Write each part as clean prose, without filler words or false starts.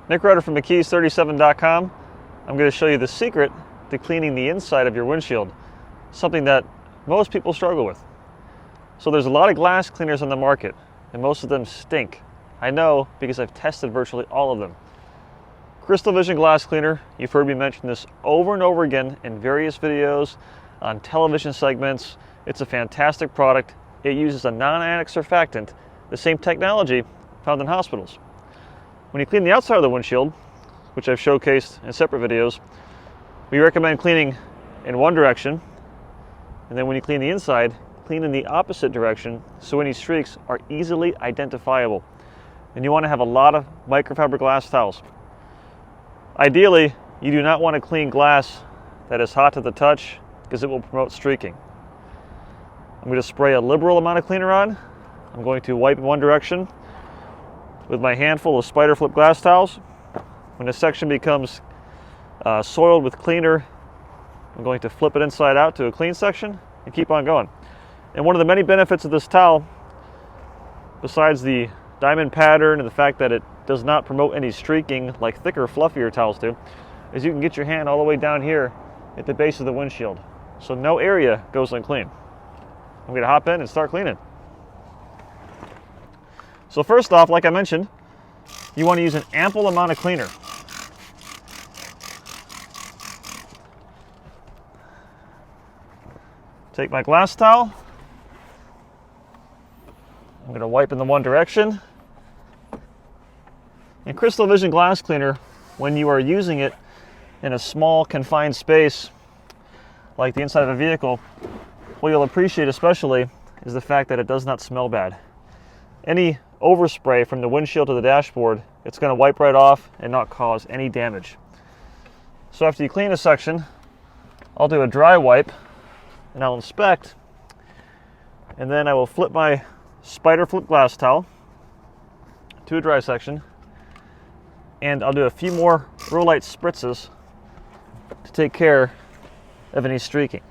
Nick Rutter from McKee's37.com. I'm going to show you the secret to cleaning the inside of your windshield, something that most people struggle with. So there's a lot of glass cleaners on the market, and most of them stink. I know because I've tested virtually all of them. Krystal Vision Glass Cleaner, you've heard me mention this over and over again in various videos, on television segments. It's a fantastic product. It uses a non-ionic surfactant, the same technology found in hospitals. When you clean the outside of the windshield, which I've showcased in separate videos, we recommend cleaning in one direction, and then when you clean the inside, clean in the opposite direction so any streaks are easily identifiable. And you want to have a lot of microfiber glass towels. Ideally, you do not want to clean glass that is hot to the touch because it will promote streaking. I'm going to spray a liberal amount of cleaner on. I'm going to wipe in one direction with my handful of spider flip glass towels. When a section becomes soiled with cleaner, I'm going to flip it inside out to a clean section and keep on going. And one of the many benefits of this towel, besides the diamond pattern and the fact that it does not promote any streaking like thicker, fluffier towels do, is you can get your hand all the way down here at the base of the windshield. So no area goes unclean. I'm going to hop in and start cleaning. So first off, like I mentioned, you want to use an ample amount of cleaner. Take my glass towel. I'm going to wipe in the one direction. And Krystal Vision Glass Cleaner, when you are using it in a small confined space like the inside of a vehicle, what you'll appreciate especially is the fact that it does not smell bad. Any overspray from the windshield to the dashboard, it's going to wipe right off and not cause any damage. So after you clean a section, I'll do a dry wipe and I'll inspect, and then I will flip my spider flip glass towel to a dry section, and I'll do a few more real light spritzes to take care of any streaking.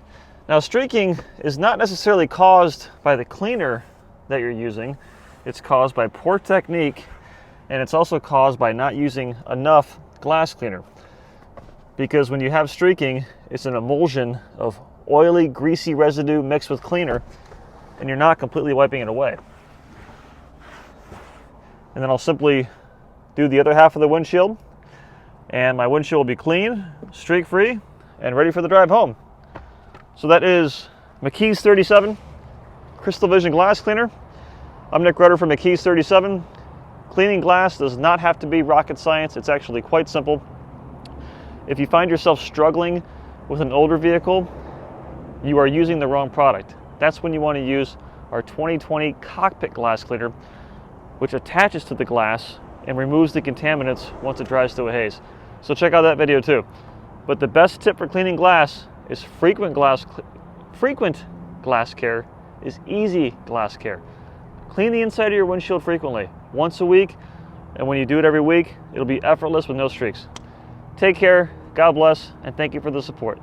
Now, streaking is not necessarily caused by the cleaner that you're using. It's caused by poor technique, and it's also caused by not using enough glass cleaner. Because when you have streaking, it's an emulsion of oily, greasy residue mixed with cleaner, and you're not completely wiping it away. And then I'll simply do the other half of the windshield, and my windshield will be clean, streak-free, and ready for the drive home. So that is McKee's 37 Krystal Vision Glass Cleaner. I'm Nick Rutter from McKee's 37. Cleaning glass does not have to be rocket science. It's actually quite simple. If you find yourself struggling with an older vehicle, you are using the wrong product. That's when you want to use our 2020 Cockpit Glass Cleaner, which attaches to the glass and removes the contaminants once it dries to a haze. So check out that video too. But the best tip for cleaning glass is frequent glass care is easy glass care. Clean the inside of your windshield frequently, once a week, and when you do it every week, it'll be effortless with no streaks. Take care, God bless, and thank you for the support.